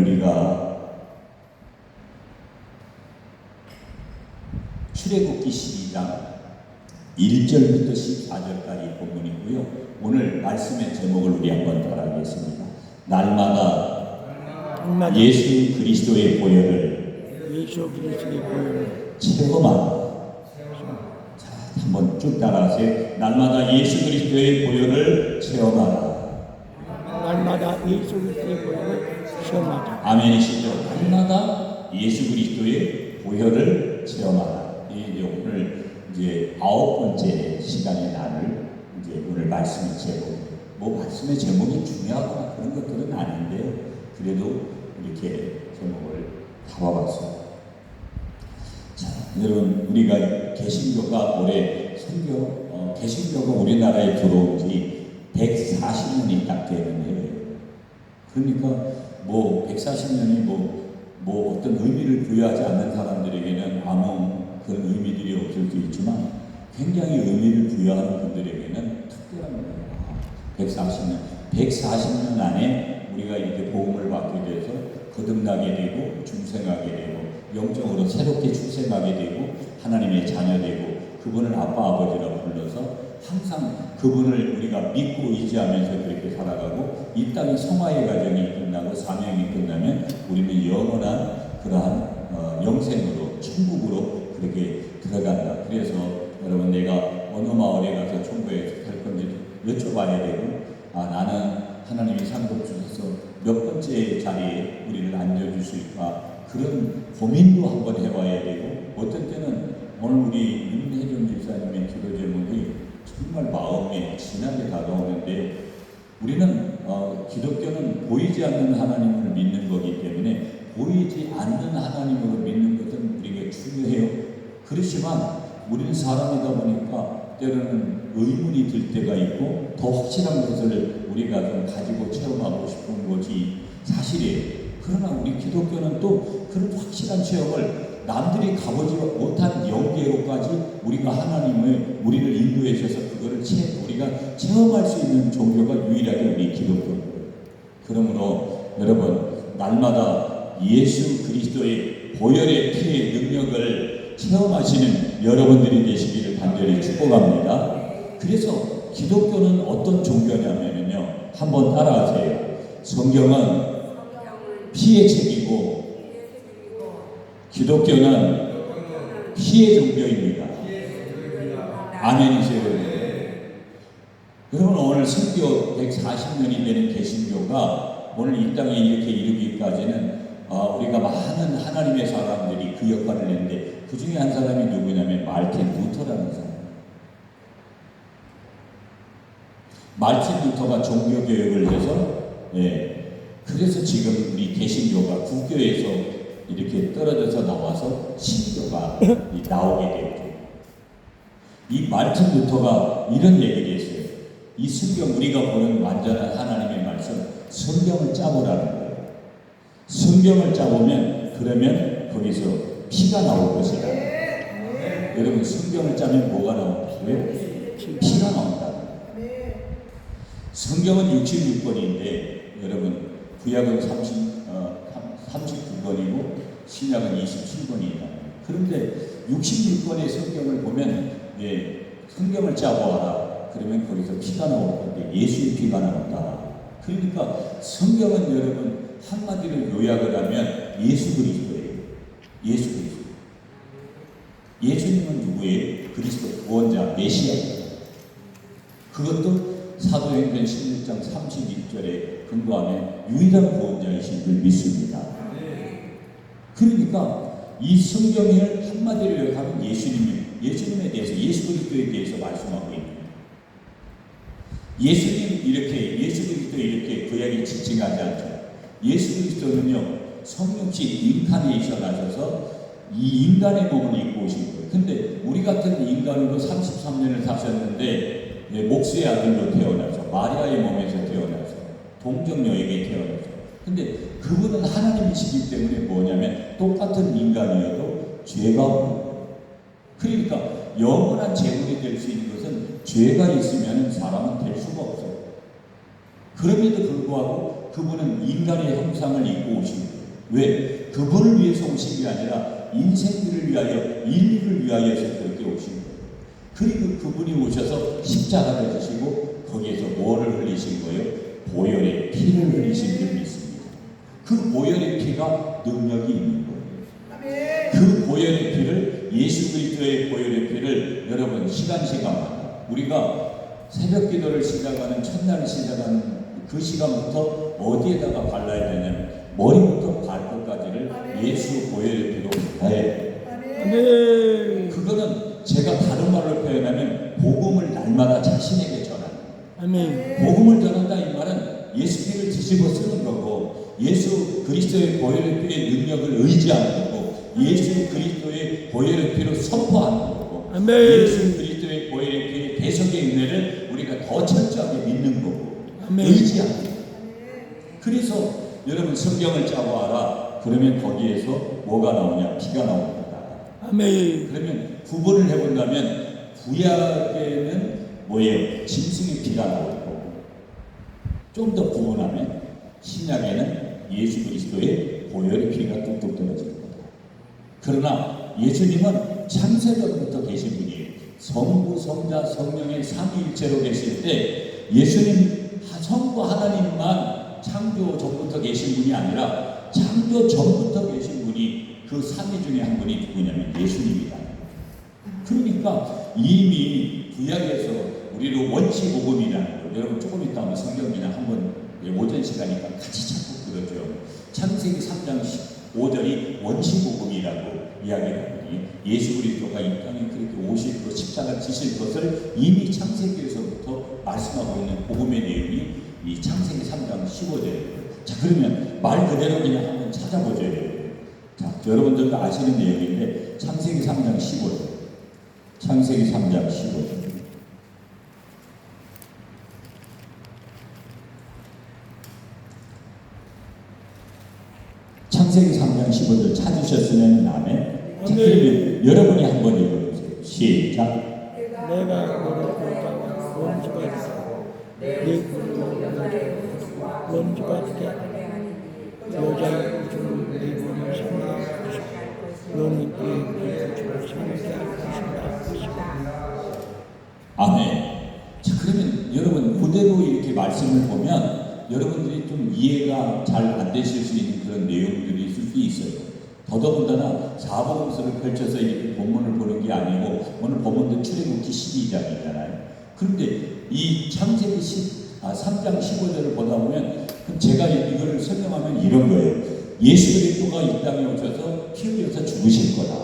우리가 출애굽기 12장 1절부터 14절까지 본문이고요. 오늘 말씀의 제목을 우리 한번 따라하겠습니다. 날마다 예수 그리스도의 보혈을 체험하라. 자, 한번 쭉 따라하세요. 날마다 예수 그리스도의 보혈을 체험하라. 날마다 예수 그리스도의 보혈을 체험하라. 아멘이시죠? 날마다 예수 그리스도의 보혈을 체험하라. 이제 오늘 이제 9번째 시간의 날을 이제 오늘 말씀의 제목, 뭐 말씀의 제목이 중요하거나 그런 것들은 아닌데요. 그래도 이렇게 제목을 잡아봤어요. 자, 여러분 우리가 개신교가 올해 개신교가 우리나라에 들어온 지 140년이 딱 되는 해예요. 그러니까 뭐 140년이 뭐 어떤 의미를 부여하지 않는 사람들에게는 아무 그런 의미들이 없을 수 있지만 굉장히 의미를 부여하는 분들에게는 특별한 거예요. 140년 안에 우리가 이렇게 복음을 받게 돼서 거듭나게 되고 중생하게 되고 영적으로 새롭게 출생하게 되고 하나님의 자녀되고 그분을 아빠 아버지라고 불러서 항상 그분을 우리가 믿고 의지하면서 그렇게 살아가고 이 땅의 성화의 과정이 끝나고 사명이 끝나면 우리는 영원한 그러한 영생으로 천국으로 그렇게 들어간다. 그래서 여러분 내가 어느 마을에 가서 천국에 살 건지 여쭤봐야 되고 나는 하나님이 상급 주셔서 몇 번째 자리에 우리를 앉아줄 수 있을까 그런 고민도 한번 해봐야 되고 어떤 때는 오늘 우리 윤혜정 집사님의 기도 제목이 정말 마음에 진하게 다가오는데 우리는 기독교는 보이지 않는 하나님을 믿는 거기 때문에 보이지 않는 하나님으로 믿는 것은 우리에게 중요해요. 그렇지만 우리는 사람이다 보니까 때로는 의문이 들 때가 있고 더 확실한 것을 우리가 좀 가지고 체험하고 싶은 것이 사실이에요. 그러나 우리 기독교는 또 그런 확실한 체험을 남들이 가보지 못한 영계로까지 우리가 하나님을 우리를 인도해 주셔서 그거를 우리가 체험할 수 있는 종교가 유일하게 우리 기독교예요. 그러므로 여러분 날마다 예수 그리스도의 보혈의 피의 능력을 체험하시는 여러분들이 되시기를 간절히 축복합니다. 그래서 기독교는 어떤 종교냐면요. 한번 따라하세요. 성경은 피의 책이고 기독교는 피의 종교입니다. 아멘이세요. 여러분 오늘 선교 140년이 되는 개신교가 오늘 이 땅에 이렇게 이르기까지는 우리가 많은 하나님의 사람들이 그 역할을 했는데 그 중에 한 사람이 누구냐면 말틴 루터라는 사람. 말틴 루터가 종교개혁을 해서 그래서 지금 우리 개신교가 국교에서 이렇게 떨어져서 나와서 신교가 나오게 되었죠. 이 말틴 루터가 이런 얘기를 했어요. 이 성경 우리가 보는 완전한 하나님의 말씀 성경을 짜보라는 거예요. 성경을 짜보면 그러면 거기서 피가 나올 것이다. 여러분 성경을 짜면 뭐가 나온다고요? 피가 나온다. 성경은 66권인데 여러분 구약은 39권이고 신약은 27권이다. 그런데 66권의 성경을 보면 성경을 짜보아라. 그러면 거기서 피가 나올 건데 예수의 피가 나온다. 그러니까 성경은 여러분 한마디로 요약을 하면 예수 그리스도예요. 예수 그리스도. 예수님은 누구예요? 그리스도 구원자 메시아. 그것도 사도행전 16장 32절에 근거하면 유일한 구원자이신 줄 믿습니다. 그러니까 이 성경을 한마디로 요약하면 예수님에 대해서 예수 그리스도에 대해서 말씀하고 있는 예수 그리스도 이렇게 구약이 지칭하지 않죠. 예수 그리스도는요 성령신 인카네이션 하셔서 이 인간의 몸을 입고 오신 거예요. 근데 우리 같은 인간으로 33년을 사셨는데 목수의 아들로 태어나서 마리아의 몸에서 태어나서 동정녀에게 태어나서 근데 그분은 하나님이시기 때문에 뭐냐면 똑같은 인간이어도 죄가 없는 거예요. 그러니까 영원한 제물이 될 수 있는 것은 죄가 있으면 사람은 될 수가 없어요. 그럼에도 불구하고 그분은 인간의 형상을 입고 오신 거예요. 왜? 그분을 위해서 오신 게 아니라 인생들을 위하여, 인류를 위하여서 그렇게 오신 거예요. 그리고 그분이 오셔서 십자가를 지시고 거기에서 뭐를 흘리신 거예요? 보혈의 피를 흘리신 줄 믿습니다. 그 보혈의 피가 능력이 있는 거예요. 그 보혈의 피를, 예수 그리스도의 보혈의 피를 여러분 시간마다 우리가 새벽 기도를 시작하는 첫날 시작하는 그 시간부터 어디에다가 발라야 되냐면 머리부터 발끝까지를 예수 보혈의 피로 발라야 돼요. 아멘. 그거는 제가 다른 말로 표현하면 복음을 날마다 자신에게 전하는 거예요. 아멘. 복음을 전한다 이 말은 예수 피를 뒤집어 쓰는 거고 예수 그리스도의 보혈의 피의 능력을 의지하는 거고 예수 그리스도의 보혈의 피로 선포하는 거고 아멘. 예수 그리스도의 보혈의 피의 대속의 은혜를 우리가 더 철저하게 믿는 거고 아멘. 의지하는 거예요. 그래서 여러분 성경을 짜고 알아. 그러면 거기에서 뭐가 나오냐? 피가 나옵니다. 아멘. 그러면 구분을 해본다면 구약에는 뭐예요? 짐승의 피가 나올 거고 좀 더 구분하면 신약에는 예수 그리스도의 보혈의 피가 뚝뚝 떨어질 거다. 그러나 예수님은 창세전부터 계신 분이에요. 성부, 성자, 성령의 삼위일체로 계실 때 예수님 성부 하나님만 창조 전부터 계신 분이 아니라 창조 전부터 계신 분이 그 삼위 중에 한 분이 누구냐면 예수님이다. 그러니까 이미 구약에서 우리로 원시복음이라는 거 여러분 조금 이따 오면 성경이나 한번 오전 시간이니까 같이 찾고 그러죠. 창세기 3장 5절이 원시복음이라고 이야기를 하거든요. 예수 그리스도가 이 땅에 그렇게 오실 것, 십자가 지실 것을 이미 창세기에서부터 말씀하고 있는 복음의 내용이 이 창세기 3장 15절이에요. 자, 그러면 말 그대로 그냥 한번 찾아보죠. 자, 여러분들도 아시는 내용인데 창세기 3장 15절. 창세기 3장 15절. 창세기 3장 15절 찾으셨으면 아멘. 자, 그러면 여러분이 한번 읽어보세요. 시작. 내가 너를 보다가 원수가 있어 네 굴로 원수가 되게 여자의 우주를 네 몸을 삼가 것이고 너는 그의 우주를 삼게 할 것이다. 아멘. 자, 그러면 여러분 그대로 이렇게 말씀을 보면 여러분들이 좀 이해가 잘 안 되실 수 있는 그런 내용들이 있을 수 있어요. 더더군다나 사복음서를 펼쳐서 이렇게 본문을 보는 게 아니고 오늘 본문도 출애굽기 12장이잖아요. 그런데 이 창세기 3장 15절을 보다 보면 제가 이거를 설명하면 이런 거예요. 예수 그리스도가 이 땅에 오셔서 피 흘려서 죽으실 거다.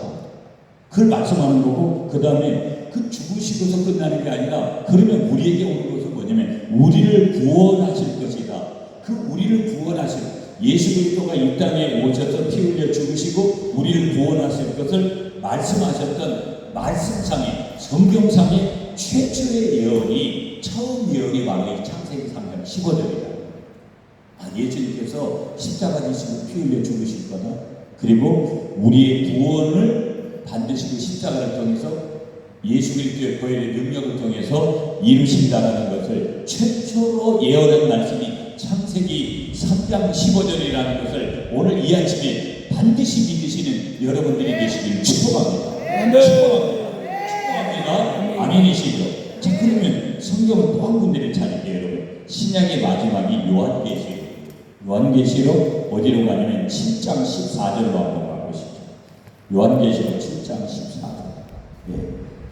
그걸 말씀하는 거고 그 다음에 그 죽으시고서 끝나는 게 아니라 그러면 우리에게 오는 것은 뭐냐면 우리를 구원하실 것이다. 그 우리를 구원하실 예수 그리스도가 이 땅에 오셔서 피 흘려 죽으시고 우리를 구원하실 것을 말씀하셨던 말씀상의 성경상의 최초의 예언이 처음 예언이 바로 이 창세기 3장 15절이다. 예수님께서 십자가 지시고 피 흘려 죽으실 거다. 그리고 우리의 구원을 반드시 그 십자가를 통해서 예수 그리스도의 보혈의 능력을 통해서 이루신다라는 것을 최초로 예언한 말씀이 창세기 3장 15절이라는 것을 오늘 이 아침에 반드시 믿으시는 여러분들이 되시길 축복합니다. 축복합니다. 아멘이시죠? 자, 그러면 성경은 또 한 군데를 찾을게요, 여러분. 신약의 마지막이 요한계시록. 요한계시록 어디로 가냐면 7장 14절로 한번 가보시죠. 요한계시록 7장 14절. 네,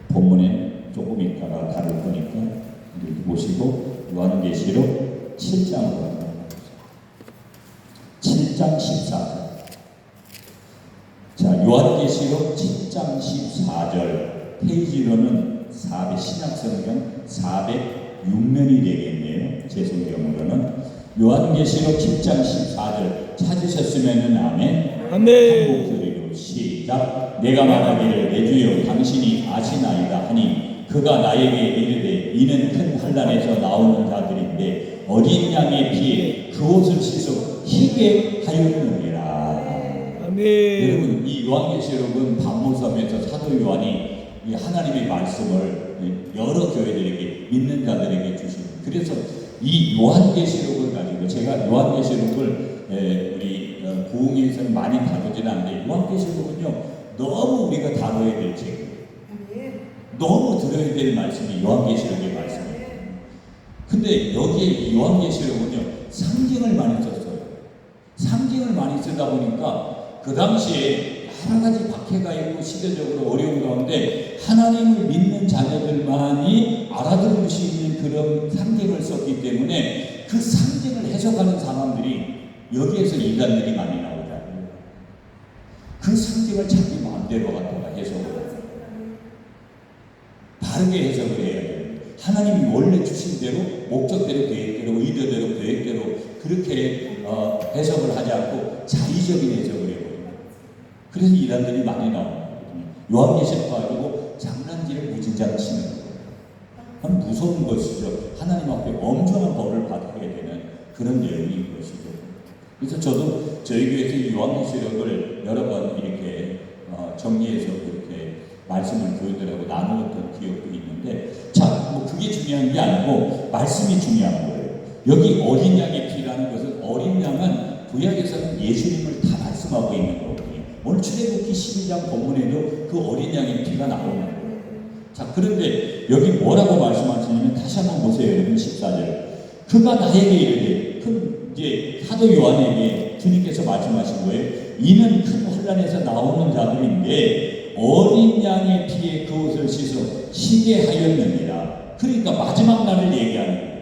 본문에 조금 있다가 다룰 거니까 보시고 요한계시록 7장으로 가보세요. 7장 14절. 자, 요한계시록 7장 14절 페이지로는 신약성경 406면이 되겠네요. 제 성경으로는 요한계시록 7장 14절 찾으셨으면 아멘. 아멘. 한 목소리로 시작. 내가 말하기를 내 주여 당신이 아시나이다 하니 그가 나에게 이르되 이는 큰 환난에서 나오는 자들인데 어린 양의 피에 그 옷을 씻어 희게 하였느니라. 아멘. 여러분 이 요한계시록은 반모섬에서 사도 요한이 이 하나님의 말씀을 여러 교회들에게 믿는 자들에게 주시는 그래서 이 요한계시록을 가지고 제가 요한계시록을 우리 부흥회에서는 많이 다루지는 않는데 요한계시록은요 너무 우리가 다뤄야 될 책이에요. 너무 들어야 될 말씀이 요한계시록의 말씀이에요. 근데 여기에 요한계시록은요 상징을 많이 썼어요. 상징을 많이 쓰다 보니까 그 당시에 여러 가지 박해가 있고 시대적으로 어려운 가운데 하나님을 믿는 자녀들만이 알아들을 수 있는 그런 상징을 썼기 때문에 그 상징을 해석하는 사람들이 여기에서 이단들이 많이 나오잖아요. 그 상징을 자기 마음대로 갖다가 해석을 해요. 바르게 해석을 해야 돼요. 하나님이 원래 주신 대로 목적대로 계획대로 의도대로 계획대로 그렇게 해석을 하지 않고 자의적인 해석을 해버립니다. 그래서 이단들이 많이 나옵니다. 요한계시록 가지고 장난질을 무진장 치는 거예요. 참 무서운 것이죠. 하나님 앞에 엄청난 벌을 받아야 되는 그런 내용인 것이죠. 그래서 저도 저희 교회에서 요한계시록을 여러 번 이렇게 정리해서 그렇게 말씀을 교인들하고 나누었던 기억도 있는데, 자, 뭐 그게 중요한 게 아니고 말씀이 중요한 거예요. 여기 어린 양의 피라는 것은 어린 양은 구약에서는 예수님을 다 말씀하고 있는 거거든요. 오늘 출애굽기 12장 본문에도 그 어린 양의 피가 나오는 거예요. 자, 그런데 여기 뭐라고 말씀하시냐면 다시 한번 보세요. 여러분 14절. 그가 나에게 이르되, 그 이제 사도 요한에게 주님께서 말씀하신 거예요. 이는 큰 혼란에서 나오는 자들인데 어린 양의 피에 그 옷을 씻어 쉬게 하였느니라. 그러니까 마지막 날을 얘기하는 거예요.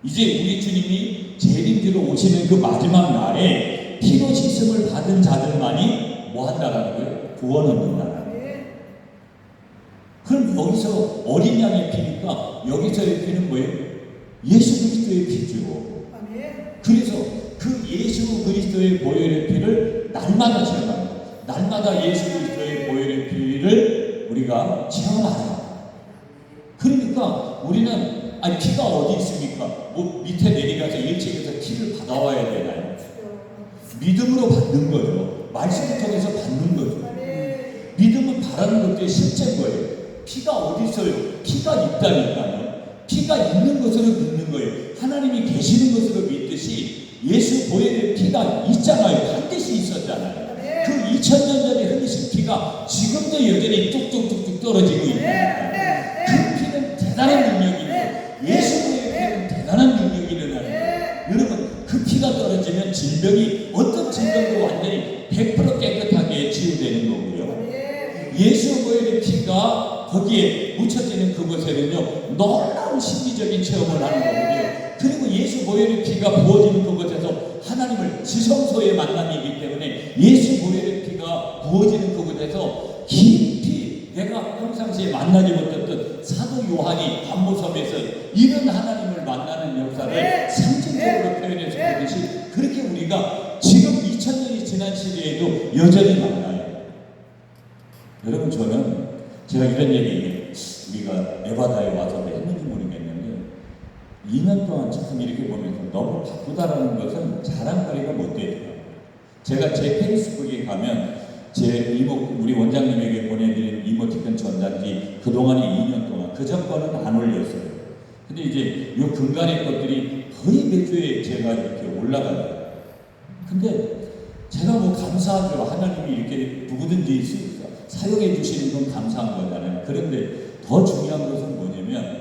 이제 우리 주님이 재림주로 오시는 그 마지막 날에 피로 씻음을 받은 자들만이 뭐 한다라는 거예요? 구원 얻는다라는 거예요. 그럼 여기서 어린 양의 피니까 여기서의 피는 뭐예요? 예수 그리스도의 피죠. 그래서 그 예수 그리스도의 보혈의 피를 날마다 체험합니다. 날마다 예수 그리스도의 보혈의 피를 우리가 체험하라. 그러니까 우리는 아니 피가 어디 있습니까? 뭐 밑에 내려가서 1층에서 피를 받아와야 되나요? 믿음으로 받는 거죠. 말씀을 통해서 받는 거죠. 믿음은 바라는 것들이 실제인 거예요. 피가 어디 있어요? 피가 있다니까요. 피가 있는 것으로 믿는 거예요. 하나님이 계시는 것으로 믿듯이 예수 보혈의 피가 있잖아요. 반드시 있었잖아요. 그 2000년 전에 흘리신 피가 지금도 여전히 뚝뚝뚝뚝 떨어지고 있는 거예요. 그 피는 대단한 능력이에요. 예수 보혈의 피는 대단한 능력이 일어나는 거예요. 여러분 그 피가 떨어지면 질병이 어떤 질병도 완전히 100% 깨끗하게 치유되는 거고요. 예수 보혈의 피가 거기에 묻혀지는 그곳에는요 놀라운 심리적인 체험을 하는 거거든요. 그리고 예수 보혈의 피가 부어지는 그곳에서 하나님을 지성소의 만남이기 때문에 예수 보혈의 피가 부어지는 그곳에서 깊이 내가 평상시에 만나지 못했던 사도 요한이 반모섬에서 이런 하나님을 만나는 역사를 상징적으로 표현해서 보듯이 그렇게 우리가 지금 2000년이 지난 시대에도 여전히 만나요. 여러분 저는 제가 이런 얘기 우리가 에바다에 와서 했는지 모르겠는데 2년 동안 참 이렇게 보면서 너무 바쁘다라는 것은 자랑거리가 못 되죠. 제가 제 페이스북에 가면 제 우리 원장님에게 보내드린 이모티콘 전단지 그동안에 2년 동안 그 전과는 안 올렸어요. 근데 이제 요 근간의 것들이 거의 매주에 제가 이렇게 올라가요. 근데 제가 뭐 감사하죠. 하나님이 이렇게 누구든지 사용해 주시는 건 감사한 거잖아요. 그런데 더 중요한 것은 뭐냐면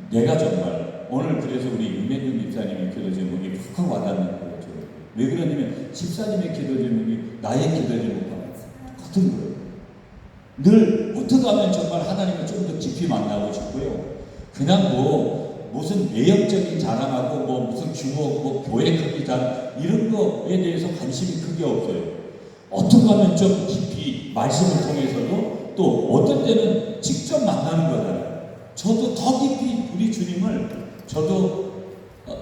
내가 정말 오늘 그래서 우리 윤혜준 집사님의 기도 제목이 푹 와닿는 거죠. 왜 그러냐면 집사님의 기도 제목이 나의 기도 제목과 같은 거예요. 늘 어떻게 하면 정말 하나님을 좀 더 깊이 만나고 싶고요. 그냥 뭐 무슨 내역적인 자랑하고 뭐 무슨 규모 뭐 교회 크기 자랑 이런 거에 대해서 관심이 크게 없어요. 어떻게 하면 좀 깊이 말씀을 통해서도 또 어떤 때는 직접 만나는 거잖아요. 저도 더 깊이 우리 주님을 저도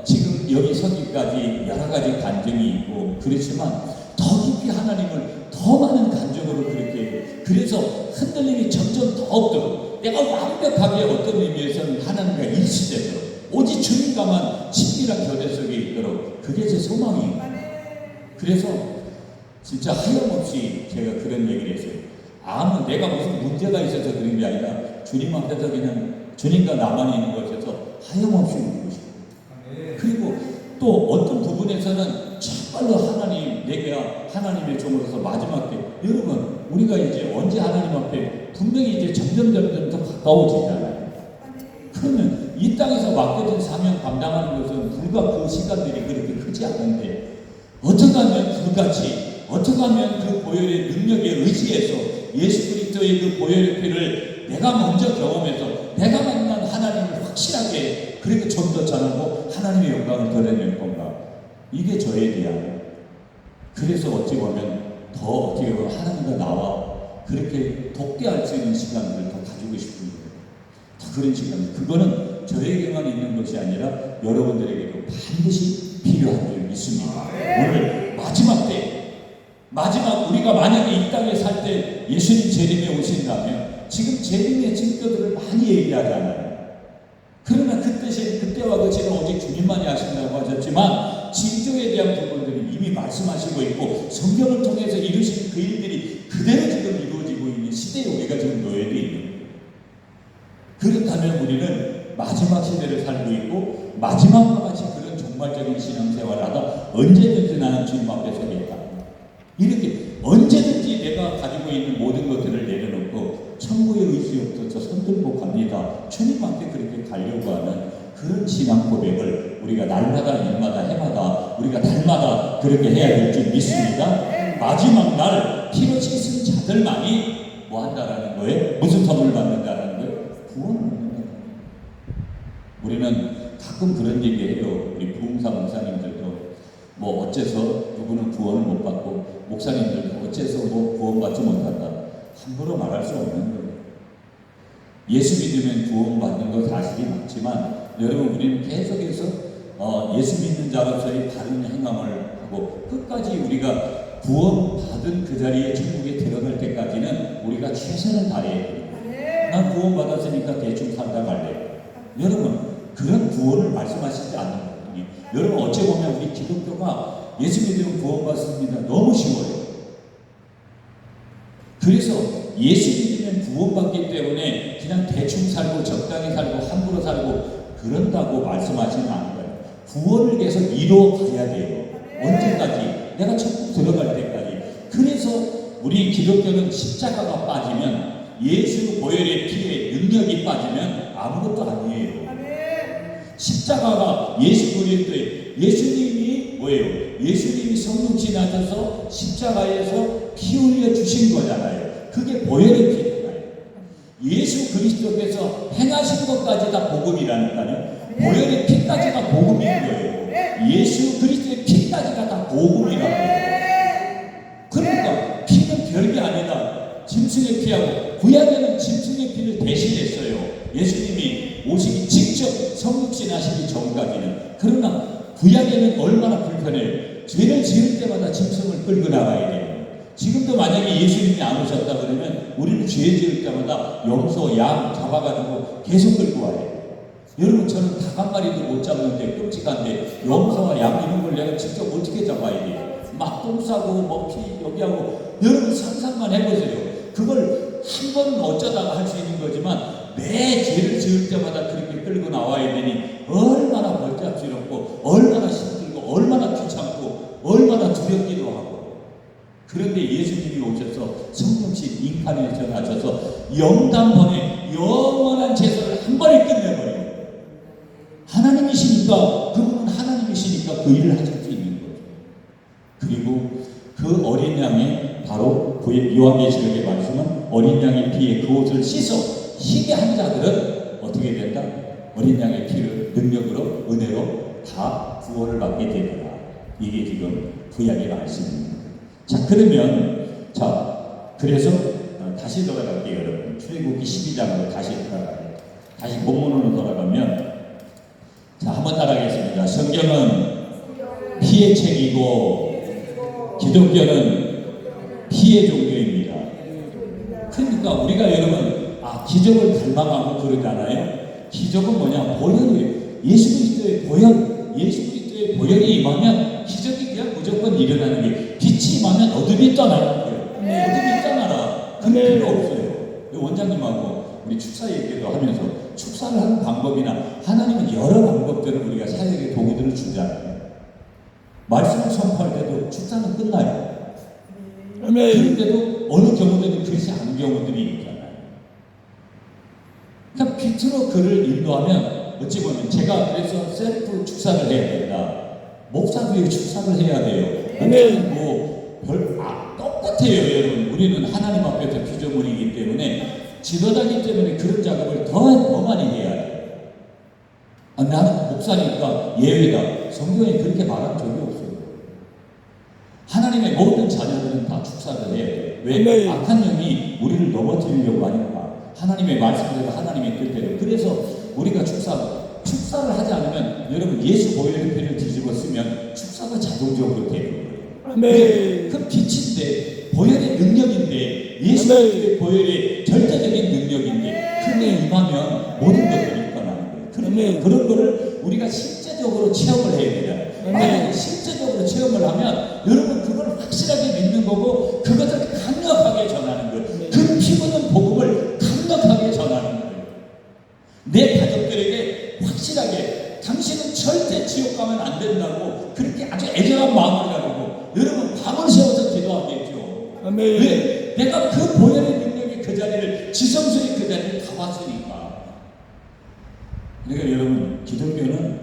지금 여기 서기까지 여러 가지 간증이 있고 그렇지만 더 깊이 하나님을 더 많은 간증으로 그렇게 해요. 그래서 흔들림이 점점 더 없도록 내가 완벽하게 어떤 의미에서는 하나님과 일치돼서 오직 주님과만 친밀한 교제 속에 있도록 그게 제 소망이에요. 그래서 진짜 하염없이 제가 그런 얘기를 했어요. 아무 내가 무슨 문제가 있어서 그런 게 아니라 주님 앞에서 그냥 주님과 나만 있는 곳에서 하염없이 울고 싶어요. 또 어떤 부분에서는 정말로 하나님, 내가 하나님의 종으로서 마지막 때, 여러분, 우리가 이제 언제 하나님 앞에 분명히 이제 점점 더 가까워지잖아요. 그러면 이 땅에서 맡겨진 사명 감당하는 것은 불과 그 시간들이 그렇게 크지 않은데, 어떻게 하면 불같이, 어떻게 하면 그 보혈의 능력에 의지해서 예수 그리스도의 그 보혈의 피를 내가 먼저 경험해서 내가 만난 하나님을 확실하게 그렇게 좀 더 전하고 하나님의 영광을 드러낼 건가? 이게 저에 대한, 그래서 어찌 보면 더 어떻게 보면 하나님과 나와 그렇게 돕게할 수 있는 시간들을 더 가지고 싶은 거예요. 더 그런 시간, 그거는 저에게만 있는 것이 아니라 여러분들에게도 반드시 필요한 줄 믿습니다. 오늘 마지막 때, 마지막 우리가 만약에 이 땅에 살 때 예수님 재림에 오신다면, 지금 재림의 증거들을 많이 얘기하잖아요. 그러나 그때와 그 시는 오직 주님만이 아신다고 하셨지만, 징조에 대한 부분들이 이미 말씀하시고 있고 성경을 통해서 이루신 그 일들이 그대로 지금 이루어지고 있는 시대에 우리가 지금 놓여져 있는 거예요. 그렇다면 우리는 마지막 시대를 살고 있고 마지막과 같이 그런 종말적인 신앙생활을 하다 언제든지 나는 주님 앞에 서겠다. 이렇게 언제든지 내가 가지고 있는 모든 것들을 내려놓고 천국의 의지 없어서 손들고 갑니다. 주님 앞에 그렇게 가려고 하는 그런 신앙 고백을 우리가 날마다 일마다 해마다 우리가 달마다 그렇게 해야 될 줄 믿습니다. 마지막 날 피로 씻은 자들만이 뭐 한다라는 거예요? 무슨 선물을 받는다라는 거예요? 구원을 받는다. 우리는 가끔 그런 얘기해요. 우리 부흥사 목사님들도 뭐 어째서 누구는 구원을 못 받고 목사님들도 어째서 뭐 구원받지 못한다. 함부로 말할 수 없는 거예요. 예수 믿으면 구원받는 거 사실이 맞지만 여러분, 우리는 계속해서 예수 믿는 자로서의 바른 행함을 하고 끝까지 우리가 구원받은 그 자리에 천국에 들어갈 때까지는 우리가 최선을 다해야 돼요. 난 구원받았으니까 대충 살다 갈래. 여러분, 그런 구원을 말씀하시지 않는 거거든요. 여러분, 어찌 보면 우리 기독교가 예수 믿으면 구원받습니다. 너무 쉬워요. 그래서 예수 믿으면 구원받기 때문에 그냥 대충 살고 적당히 살고 함부로 살고 그런다고 말씀하시는 않아요. 구원을 계속 이루어가야 돼요. 언제까지? 내가 천국 들어갈 때까지. 그래서 우리 기독교는 십자가가 빠지면, 예수 보혈의 피에 능력이 빠지면 아무것도 아니에요. 십자가가 예수 그리스도의, 예수님이 뭐예요? 예수님이 성령 지나셔서 십자가에서 피 흘려 주신 거잖아요. 그게 보혈의 피잖아요. 예수 그리스도께서 행하신 것까지 다 복음이라니까요. 보혈의 피까지가 복음인 거예요. 예수 그리스도의 피까지가 다 복음이라고 해요. 그러니까 피는 별게 아니다. 짐승의 피하고, 구약에는 짐승의 피를 대신했어요. 예수님이 오시기 직접 성육신 하시기 전까지는. 그러나 구약에는 얼마나 불편해요. 죄를 지을 때마다 짐승을 끌고 나가야 돼요. 지금도 만약에 예수님이 안 오셨다 그러면 우리는 죄 지을 때마다 염소, 양 잡아가지고 계속 끌고 와요. 여러분, 저는 닭 한 마리도 못 잡는데 끔찍한데 염소와 양 이런 걸 내가 직접 어떻게 잡아야 돼요? 막 똥 싸고 뭐 피 여기 하고. 여러분 상상만 해보세요. 그걸 한 번은 어쩌다가 할 수 있는 거지만 매 죄를 지을 때마다 그렇게 끌고 나와야 되니 얼마나 번잡스럽고 얼마나 힘들고 얼마나 귀찮고 얼마나 두렵기도 하고. 그런데 예수님이 오셔서 성령신 인카네이션 하셔서 영단번에 영원한 제사를 한 번에 끝내버려요. 하나님이시니까, 그분은 하나님이시니까 그 일을 하실 수 있는 거죠. 그리고 그 어린 양의, 바로 요한계시록의 말씀은 어린 양의 피에 그 옷을 씻어 희게 한 자들은 어떻게 된다? 어린 양의 피를 능력으로, 은혜로 다 구원을 받게 되더라. 이게 지금 구약의 말씀입니다. 자, 그러면 그래서 다시 돌아갈게요. 여러분, 출애굽기 12장으로 다시 돌아가요. 다시 본문으로 돌아가면, 자, 한번 따라하겠습니다. 성경은 피의 책이고 기독교는 피의 종교입니다. 그러니까 우리가 여러분, 기적을 닮아가고 그러잖아요. 기적은 뭐냐? 보혈이에요. 예수 그리스도의 보혈, 예수 그리스도의 보혈이 임하면 기적이 그냥 무조건 일어나는 게, 빛이 임하면 어둠이 떠나는 거예요. 어둠이 떠나라. 그럴 필요 없어요. 원장님하고 우리 축사 얘기도 하면서 축사를 하는 방법이나 하나님은 여러 방법들을 우리가 사역의 도구들을 주잖아요. 말씀을 선포할 때도 축사는 끝나요. 아멘. 그런데도 어느 경우에는 그렇지 않은 경우들이 있잖아요. 그러니까 빛으로 그를 인도하면 어찌 보면 제가 그래서 셀프 축사를 해야 된다. 목사도 축사를 해야 돼요. 아멘. 똑같아요, 여러분. 우리는 하나님 앞에서 피조물이기 때문에 지도자기 때문에 그런 작업을 더 많이 해야 돼요. 나는 목사니까 예외다. 성경에 그렇게 말한 적이 없어요. 하나님의 모든 자녀들은 다 축사를 해야 돼요. 왜? 네. 악한 영이 우리를 넘어뜨리려고 하니까. 하나님의 말씀대로 하나님의 뜻대로. 그래서 우리가 축사를 하지 않으면 여러분 예수 보혈의 피를 뒤집어 쓰면 축사가 자동적으로 되는 거예요. 아멘. 그 빛인데 보혈의 능력인데 예수 그리스도의 보혈의 절대적인 능력인데 그게 임하면 모든 것들이 일어나는 거예요. 그런 거를 우리가 실제적으로 체험을 해야 돼요. 만약에 실제적으로 체험을 하면 여러분 그걸 확실하게 믿는 거고 그것을 강력하게 전하는 거예요. 그 피부는 복음을 강력하게 전하는 거예요. 내 가족들에게 확실하게 당신은 절대 지옥 가면 안 된다고 그렇게 아주 애절한 마음을 가지고 여러분 밤을 새워서 기도하겠죠. 아멘. 왜? 내가 그 보혈의 능력이 그 자리를 지성소의 그 자리를 다 봤으니까. 그러니까 여러분 기독교는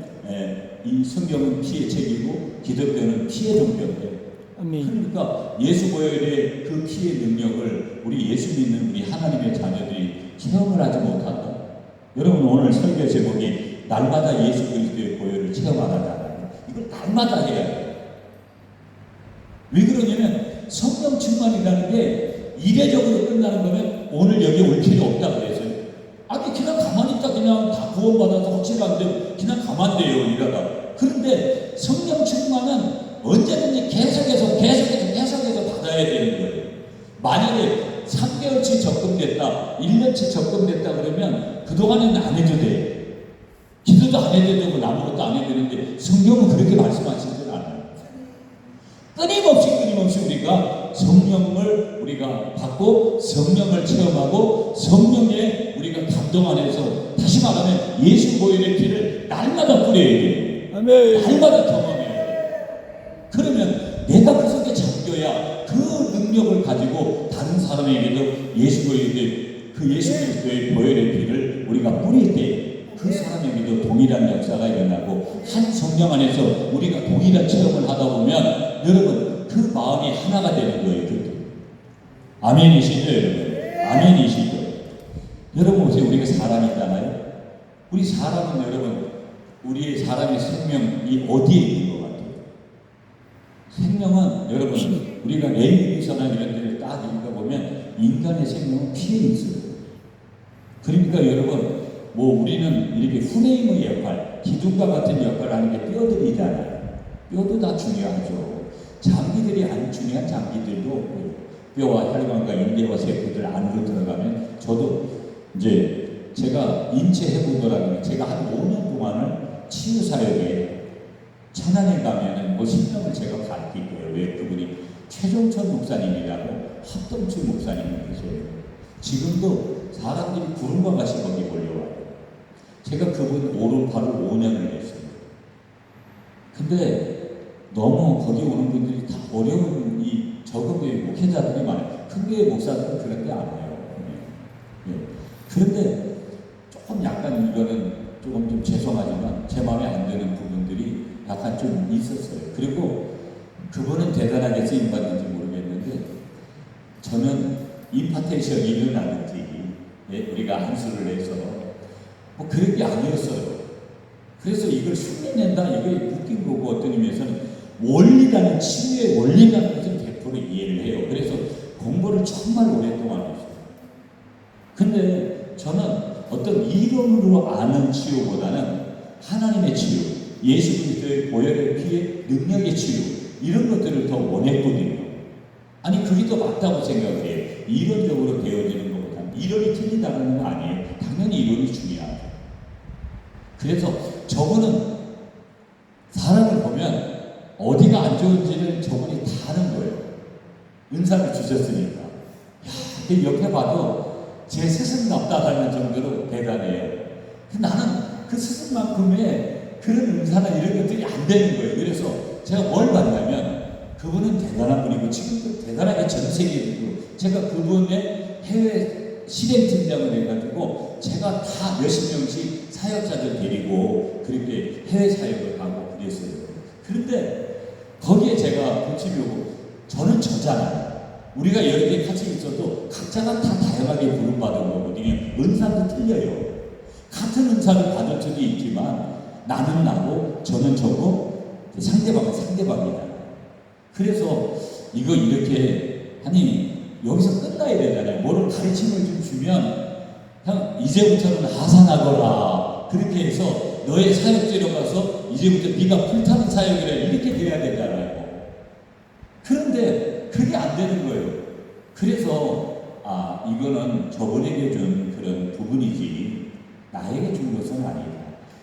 이 성경은 피의 책이고 기독교는 피의 종교인데 그러니까 예수 보혈의 그 피의 능력을 우리 예수 믿는 우리 하나님의 자녀들이 체험을 하지 못한다. 여러분 오늘 설교 제목이 날마다 예수 그리스도의 보혈을 체험하라잖아요. 이걸 날마다 해야 돼요. 왜 그러냐면 성령 충만이라는 게 이례적으로 끝나는 거면 오늘 여기 올 필요 없다 그래서요. 아니 그냥 가만히 있다 그냥 다 구원받아서 확실한데 그냥 가만 돼요 이러다. 그런데 성령 충만은 언제든지 계속해서 받아야 되는 거예요. 만약에 3개월치 적금됐다, 1년치 적금됐다 그러면 그동안에는 안 해도 돼. 기도도 안 해도 되고 아무것도 안 해도 되는데 성경은 그렇게 말씀하시는 않아요. 끊임없이 우리가 성령을 우리가 받고 성령을 체험하고 성령에 우리가 감동 안에서 다시 말하면 예수 보혈의 피를 날마다 뿌려야 돼요. 아멘. 날마다 경험해야 돼요. 그러면 내가 그 속에 잠겨야 그 능력을 가지고 다른 사람에게도 예수 그리스도의 보혈의 피를 우리가 뿌릴 때 그 사람에게도 동일한 역사가 일어나고 한 성령 안에서 우리가 동일한 체험을 하다 보면 여러분 그 마음이 하나가 되는 거예요. 그때. 아멘이시죠 여러분? 아멘이시죠? 여러분 보세요. 우리가 사람이잖아요. 우리 사람은 여러분 우리의 사람의 생명이 어디에 있는 것 같아요? 생명은 여러분 우리가 레위기서나 이런 데를 딱 읽어보면 인간의 생명은 피에 있어요. 그러니까 여러분 우리는 이렇게 후레임의 역할, 기둥과 같은 역할을 하는 게 뼈들이잖아요. 뼈도 다 중요하죠. 장기들이 안 중요한 장기들도 없고요. 뼈와 혈관과 인대와 세포들 안으로 들어가면 저도 이제 제가 인체 해보더라고요. 제가 한 5년 동안을 치유 사역에 천안에 가면은 10명을 제가 가르칠 거예요. 왜 그분이 최종천 목사님이라고 합동치 목사님이 계세요. 지금도 사람들이 구름과 같이 거기 몰려와요. 제가 그분 오른팔을 5년을 했어요. 근데 너무 거기 오는 분들이 다 어려운 이 적응의 목회자들이 많아요. 큰 교회 목사들은 그런 게 아니에요. 그런데 조금 약간 이거는 조금 좀 죄송하지만 제 마음에 안 드는 부분들이 약간 좀 있었어요. 그리고 그분은 대단하게 쓰임받는지 모르겠는데 저는 임파테이션이 일어나든지 우리가 안수를 해서 그런 게 아니었어요. 그래서 이걸 흉내낸다 이게 웃긴 거고 어떤 의미에서는 원리라는 치유의 원리라는 것을 100% 이해를 해요. 그래서 공부를 정말 오랫동안 했어요. 근데 저는 어떤 이론으로 아는 치유보다는 하나님의 치유, 예수 그리스도의 보혈의 피의 능력의 치유 이런 것들을 더 원했거든요. 아니 그게 더 맞다고 생각을 해요. 이론적으로 되어지는 것보다는 이론이 틀리다는 건 아니에요. 당연히 이론이 중요하죠. 그래서 저분은 사람을 보면 어디가 안 좋은지를 저분이 다 아는 거예요. 은사를 주셨으니까. 옆에 봐도 제 스승답다 하는 정도로 대단해요. 나는 그 스승만큼의 그런 은사나 이런 것들이 안 되는 거예요. 그래서 제가 뭘 봤냐면 그분은 대단한 분이고 지금도 대단하게 전 세계적으로 제가 그분의 해외 실행팀장을 해가지고 제가 다 몇십 명씩 사역자들 데리고 그렇게 해외 사역을 가고 그랬어요. 그런데 거기에 제가 붙이려고 저는 저잖아요. 우리가 여러 개 같이 있어도 각자가 다 다양하게 부름받은 거거든요. 은사도 틀려요. 같은 은사를 받을 수도 있지만 나는 나고 저는 저고 상대방은 상대방이다. 그래서 이거 이렇게 하니 여기서 끝나야 되잖아요. 뭐를 가르침을 좀 주면 형 이제부터는 하산하거라. 그렇게 해서 너의 사역지로 가서 이제부터 네가 불타는 사역이라 이렇게 돼야 되잖아요. 그런데 그게 안 되는 거예요. 그래서 이거는 저분에게 준 그런 부분이지 나에게 준 것은 아니다.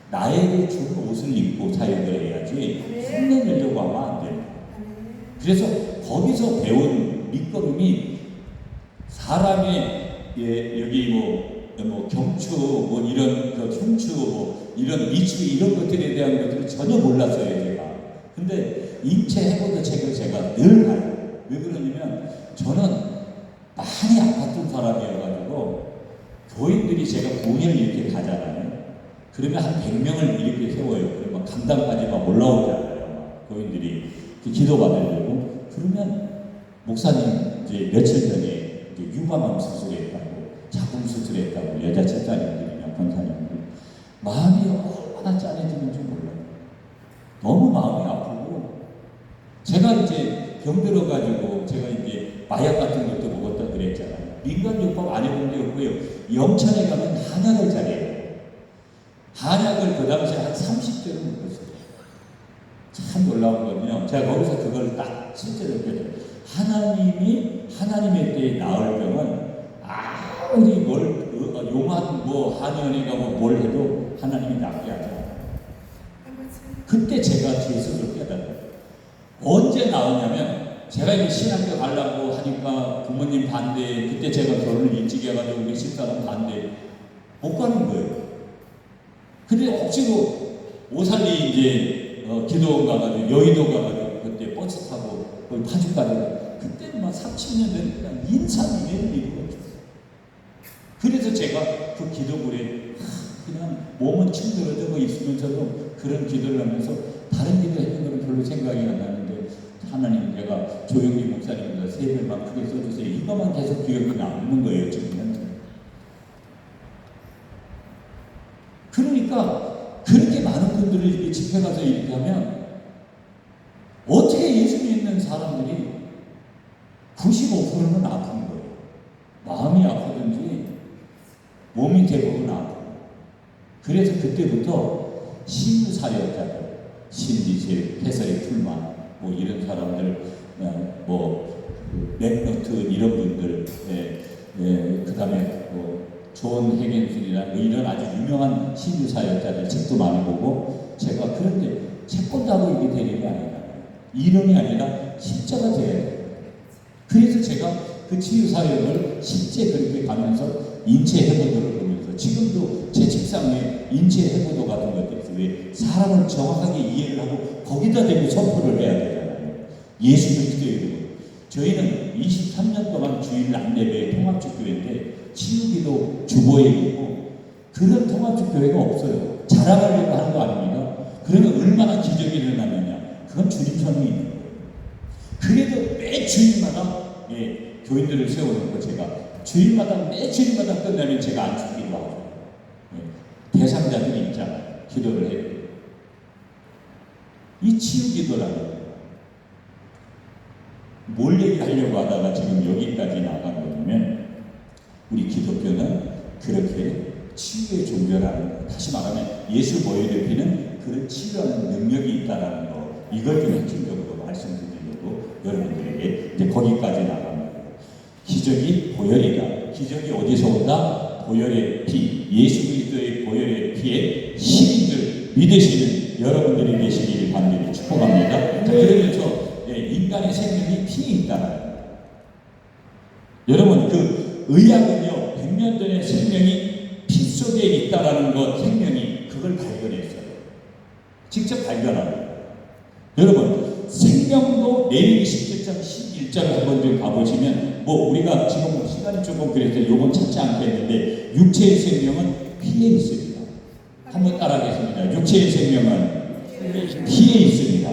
나에게 준 옷을 입고 사역을 해야지 흉내내려고 하면 안 됩니다. 그래서 거기서 배운 밑거름이 사람의 여기 뭐 경추 뭐 이런 흉추 뭐 이런 미추 이런 것들에 대한 것들을 전혀 몰랐어요 제가. 근데 인체 해보도 책을 제가 늘 봐요. 왜 그러냐면 저는 많이 아팠던 사람이어가지고 교인들이 제가 공연을 이렇게 가잖아요. 그러면 한 100명을 이렇게 세워요. 그러면 강당까지 막 올라오잖아요. 교인들이 기도 받으려고. 그러면 목사님 이제 며칠 전에 이제 유방암 수술했다고, 자궁 수술했다고 여자 집사님들이나 권사님들 마음이 얼마나 짠해지는지 몰라요. 너무 마음이 아프고 제가 이제 병들어가지고 제가 이제 마약 같은 것도 먹었다 그랬잖아요. 민간요법 안 해본 게 없고요. 영천에 가면 한약을 잘해요. 한약을 그 당시에 한 30개를 먹었어요. 참 놀라운 건요. 제가 거기서 그걸 딱 실제로 느껴요. 하나님의 때에 나을 병은 아무리 용한 한의원에 가고 뭘 해도 하나님이 낫게 하지 않아요. 그때 제가 제 스스로 깨달아요. 언제 나오냐면 제가 이제 신학교 가려고 하니까 부모님 반대, 그때 제가 결혼을 일찍 해가지고 우리 집사람 반대 못 가는 거예요. 근데 억지로 오산리 이제 기도원 가가지고 여의도 가가지고 그때 버스 타고 거기 파주 가다가 그때 막 30년 전 그냥 인산이라는 일이 없었어요. 그래서 제가 그 기도불에 그냥 몸은 칭들어지고 있으면서도 그런 기도를 하면서 다른 기도 했던 거는 별로 생각이 안 나는데 하나님 내가 조용히 목사님보다 3배만 크게 써주세요. 이것만 계속 기억이 남는 거예요 지금은. 그러니까 그렇게 많은 분들이 이렇게 집회 가서 이렇게 하면 어떻게 예수 믿는 사람들이 95%는 아픈 거예요. 마음이 아프든지 몸이 대부분 아프고. 그래서 그때부터 신유사역자들, 신비실, 해설의 풀만 뭐 이런 사람들, 맥너트 이런 분들, 그 다음에 존 해겐슨이나 이런 아주 유명한 신유사역자들 책도 많이 보고 제가 그런데 책 본다고 이게 되는 게 아니라 이론이 아니라 실제가 돼야 돼요. 그래서 제가 그 치유사역을 실제 그렇게 가면서 인체 해보도를 보면서 지금도 제 책상에 인체 해보도 같은 것들이 있어요. 왜 사람을 정확하게 이해를 하고 거기다 대고 선포를 해야 되잖아요. 예수 그리스도의 이름으로. 저희는 23년 동안 주일 안내배 통합주교회인데 치유기도 주보에 있고 그런 통합주교회가 없어요. 자랑하려고 하는 거 아닙니다. 그러면 얼마나 기적이 일어나느냐. 그건 주님 선이 있는 거예요. 그래도 매 주일마다 교인들을 세워놓고 제가 매 주일마다 끝나면 제가 안수기도 하고 대상자들이 있잖아요. 기도를 해요. 이 치유기도라는 뭘 얘기하려고 하다가 지금 여기까지 나간 거냐면 우리 기독교는 그렇게 치유의 존재라는, 다시 말하면 예수 보혈의 피는 그런 치유하는 능력이 있다는 거, 이걸 좀 핵심적으로 말씀드리려고 여러분들에게 이제 거기까지 나갑니다. 기적이 보혈이다. 기적이 어디서 온다? 보혈의 피, 예수 그리스도의 보혈의 피에 힘을 믿으시는 여러분들이 되시기를 간절히 축복합니다. 자, 그러면서 인간의 생명이 피에 있다. 여러분 그 의학은요 100년 전에 생명이 피 속에 있다라는 것, 생명이 그걸 발견했어요. 직접 발견합니다. 여러분 생명도 레위기 17장 11절 한번 좀 가보시면 우리가 지금 시간이 조금 그래서 요건 찾지 않겠는데 육체의 생명은 피에 있습니다. 한번 따라하겠습니다. 육체의 생명은 피에 있습니다.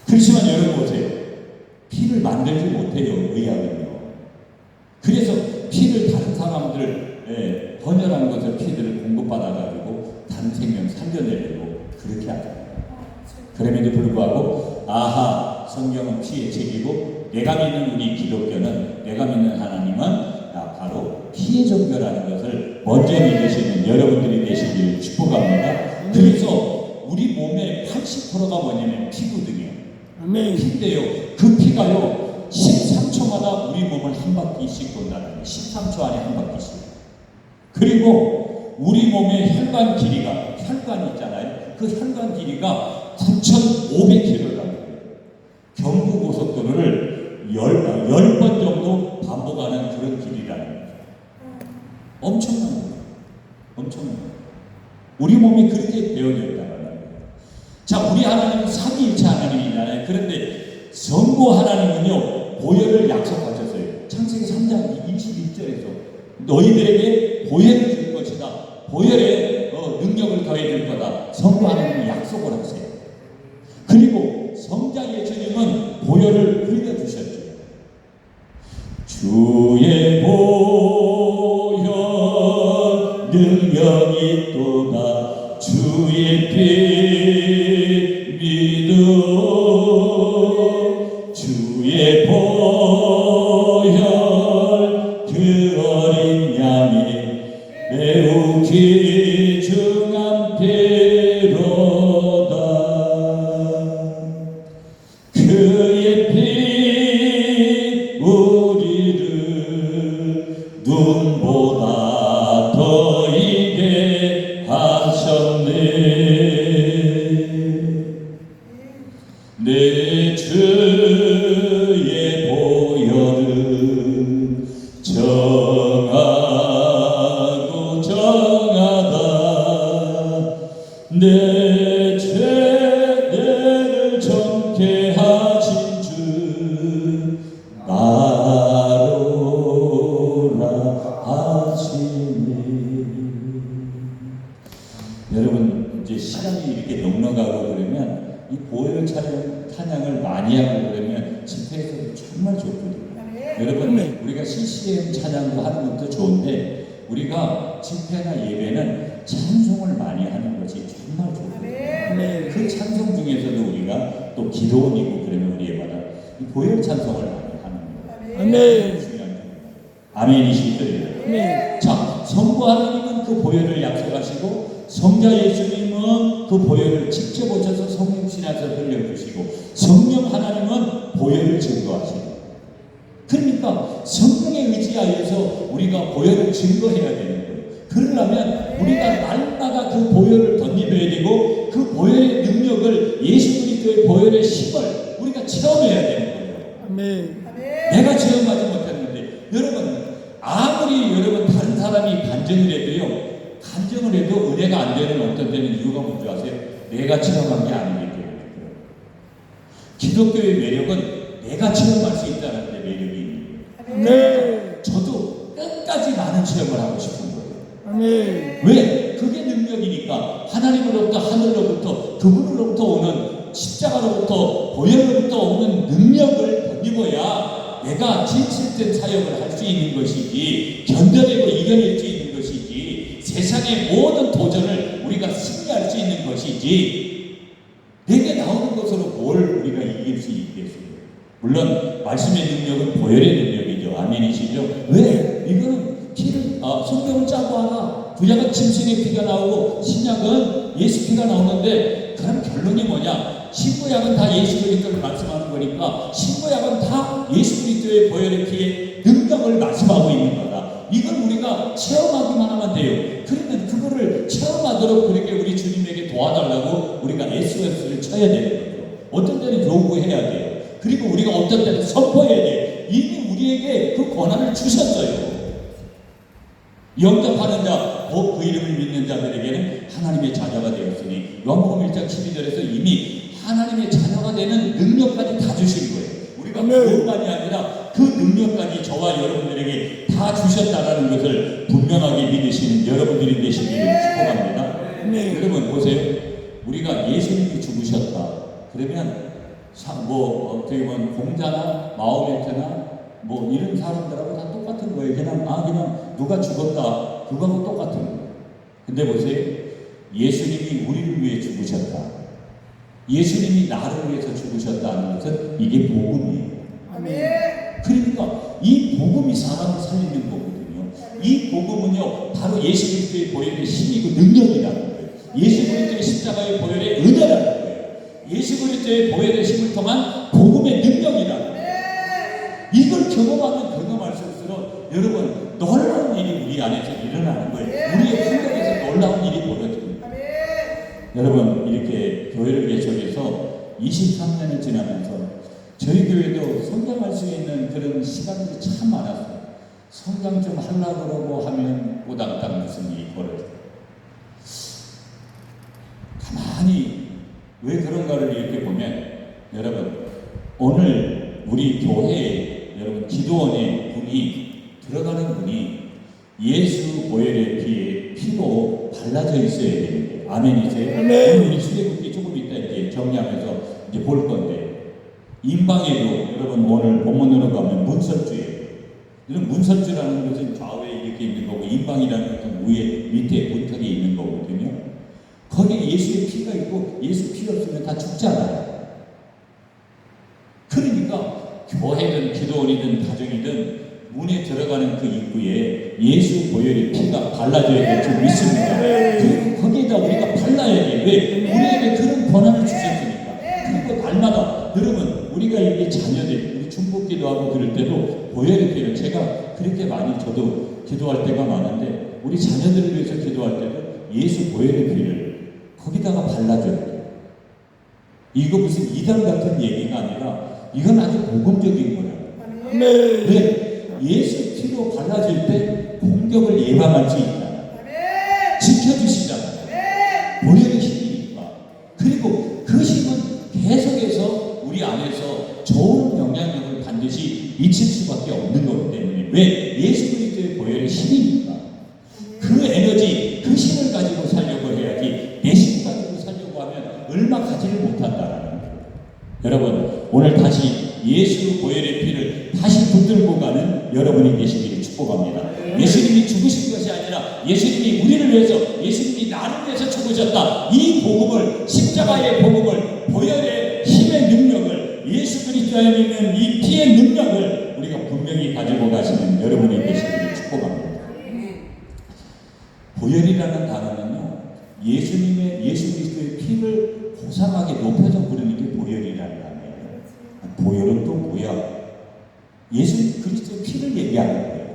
그렇지만 여러분 보세요. 피를 만들지 못해요. 의학은요. 그래서 피를 다른 사람들 번연한 것을 피들을 공급받아가지고 다른 생명 살려내려고 그렇게 하잖아요. 그럼에도 불구하고 성경은 피의 책이고 내가 믿는 우리 기독교는 내가 믿는 하나님은 바로 피의 종교라는 것을 먼저 믿으시는 여러분들이 되시기를 축복합니다. 그래서 우리 몸의 80%가 뭐냐면 피거든요. 피인데요. 그 피가요 13초마다 우리 몸을 한 바퀴씩 돈다는 거예요. 13초 안에 한 바퀴씩. 그리고 우리 몸의 혈관 길이가 혈관 있잖아요. 그 혈관 길이가 9,500km라는 거예요. 경부고속도로를 10번 정도 반복하는 그런 길이라는 거예요. 엄청난 거예요. 엄청난 거예요. 우리 몸이 그렇게 되어져 있다는 거예요. 자, 우리 하나님은 삼위일체 하나님이잖아요. 그런데 성부 하나님은요 보혈을 약속하셨어요. 창세기 3장 21절에서 너희들에게 보혈을 줄 것이다. 보혈에 능력을 더해줄 거다. 성부 하나님이 약속을 하세요. 그리고 성자 예수님은 보혈을 흘려주셨죠. 주의 보혈 능력이 있도다. 주의 피 믿어. 주의 보혈 그 어린 양이 매우 귀중한 피로다. 그의 피 우리를 눈보다 더 이게 하셨네. 내 주의 보혈은 정하고 정하다. 내 죄를 정케 하신 주 나로라 하시니. 여러분 이제 시간이 이렇게 넉넉하고 그러면 이 보혈 찬양을 많이 하고 그러면 집회에서도 정말 좋거든요. 여러분 우리가 CCM 찬양도 하는 것도 좋은데 우리가 집회나 예배는 찬송을 많이 하는 것이 정말 좋거든요. 그 찬송 중에서도 우리가 또 기도원이고 그러면 우리 예배나 이 보혈 찬송을 많이 하는 거예요. 중요한 겁니다. 아멘이시죠? 자, 성부 하나님은 그 보혈을 약속하시고 성자 예수님은 그 보혈을 직접 오셔서 성령 신화서 흘려주시고 성령 하나님은 보혈을 증거하시고. 그러니까 성령에 의지하여서 우리가 보혈을 증거해야 되는 거예요. 그러려면 우리가 날마다 그 보혈을 덧입어야 되고 그 보혈의 능력을 예수 그리스도의 보혈의 힘을 우리가 체험해야 되는 거예요. 내가 체험하지 못했는데 여러분 아무리 여러분 다른 사람이 간증을 해도요 간증을 해도 은혜가 안 되는 어떤 때는 이유가 뭔지 아세요? 내가 체험한 게 아니기 때문에. 기독교의 매력은 내가 체험할 수 있다는 데 매력이 있는 거예요. 저도 끝까지 많은 체험을 하고 싶은 거예요. 왜? 그게 능력이니까 하나님으로부터 하늘로부터 그분으로부터 오는 십자가로부터 보혈로부터 오는 능력을 입어야 내가 진실된 사역을 할 수 있는 것이지 견뎌내고 이겨낼 수 있는 것이지 세상의 모든 도전을 우리가 승리할 수 있는 것이지 내게 나오는 것으로 뭘 우리가 이길 수 있겠어요. 물론 말씀의 능력은 보혈의 능력이죠. 아멘이시죠? 왜? 이거는 피를 성경을 짜고 하나 구약은 짐승의 피가 나오고 신약은 예수 피가 나오는데 그럼 결론이 뭐냐? 신구약은 다 예수 그리스도를 말씀하는 거니까 신구약은 다 예수 그리스도의 보혈의 피의 능력을 말씀하고 있는 거다. 이걸 우리가 체험하기만 하면 돼요. 그러면 그거를 체험하도록 그렇게 우리 주님에게 도와달라고 우리가 SOS를 쳐야 되는 거죠. 어떤 때는 요구해야 돼요. 그리고 우리가 어떤 때는 선포해야 돼요. 이미 우리에게 그 권한을 주셨어요. 영접하는 자, 곧 그 이름을 믿는 자들에게는 하나님의 자녀가 되었으니 요한복음 1장 12절에서 이미 하나님의 자녀가 되는 능력까지 다 주신 거예요. 우리가 그것만이 아니라 그 능력까지 저와 여러분들에게 다 주셨다라는 것을 분명하게 믿으시는 여러분들이 되시기를 축복합니다. 여러분 보세요. 우리가 예수님이 죽으셨다. 그러면 어떻게 보면 공자나 마호메트나 뭐 이런 사람들하고 다 똑같은 거예요. 그냥 누가 죽었다. 그거하고 똑같은 거예요. 근데 보세요. 예수님이 우리를 위해 죽으셨다. 예수님이 나를 위해서 죽으셨다는 것은 이게 복음이에요. 그러니까 이 복음이 사람을 살리는 거거든요. 이 복음은요 바로 예수 그리스도의 보혈의 힘이고 능력이라는 거예요. 예수 그리스도의 십자가의 보혈의 은혜라는 거예요. 예수 그리스도의 보혈의 힘을 통한 복음의 능력이라는 거예요. 이걸 경험하면 경험할수록 여러분 놀라운 일이 우리 안에서 일어나는 거예요. 우리의 생각에서 놀라운 일이 벌어집니다. 여러분 이렇게 교회를 개척해서 23년을 지나면서 저희 교회도 성장할 수 있는 그런 시간들이 참 많았어요. 성장 좀 하려고 그러고 하면 오당당 무슨 일이 벌어져요. 가만히 왜 그런가를 이렇게 보면 여러분 오늘 우리 교회에 여러분 기도원의 분이 들어가는 분이 예수 보혈의 피로 발라져 있어야 되는데 아멘이세요? 오늘 우리 수레국기 조금 이따 이제 정리하면서 이제 볼 건데 임방에도 여러분 오늘 본문으로 가면 문설주예요. 이런 문설주라는 것은 좌우에 이렇게 있는 거고 임방이라는 것은 위에 밑에 문턱에 있는 거거든요. 거기에 예수의 피가 있고 예수 피 없으면 다 죽잖아요. 그러니까 교회든 기도원이든 가정이든 문에 들어가는 그 입구에 예수 보혈의 피가 발라져야 될 줄 믿습니다. 그리고 거기에다 우리가 발라야 돼. 왜? 우리에게 그런 권한을 주셨으니까. 그리고 날마다 여러분 우리가 이게 자녀들 우리 중보기도하고 그럴 때도 보혈의 피를 제가 그렇게 많이 저도 기도할 때가 많은데 우리 자녀들을 위해서 기도할 때도 예수 보혈의 피를 거기다가 발라줘야 돼요. 이거 무슨 이단 같은 얘기가 아니라 이건 아주 복음적인 거예요. 왜? 예수 피로 발라질 때 공격을 예방할 수 있다. 지켜주시잖아요. 보혈의 힘이니까. 그리고 그 힘은 계속해서 우리 안에서 좋은 영향력을 반드시 미칠 수밖에 없는 거기 때문에 왜? 예수 그리스도의 보혈의 힘이니까. 그 에너지, 그 힘을 가지고 살려고 해야지 내 힘 가지고 살려고 하면 얼마 가지를 못한다라는 거예요. 여러분 오늘 다시 예수 보혈의 피를 다시 붙들고 가는 여러분이 되시기를 축복합니다. 예수님이 죽으신 것이 아니라 예수님이 우리를 위해서 예수님이 나를 위해서 죽으셨다. 이 복음을 십자가의 복음을 보혈의 힘의 능력을 예수 그리스도에 믿는 이 피의 능력을 우리가 분명히 가지고 가시는 여러분이 되시기를 축복합니다. 보혈이라는 단어는요 예수 그리스도의 피를 고상하게 높여서 부르는 게 보혈이라는 단어예요. 보혈은 또 뭐야? 예수 그리스도의 피를 얘기하는 거예요.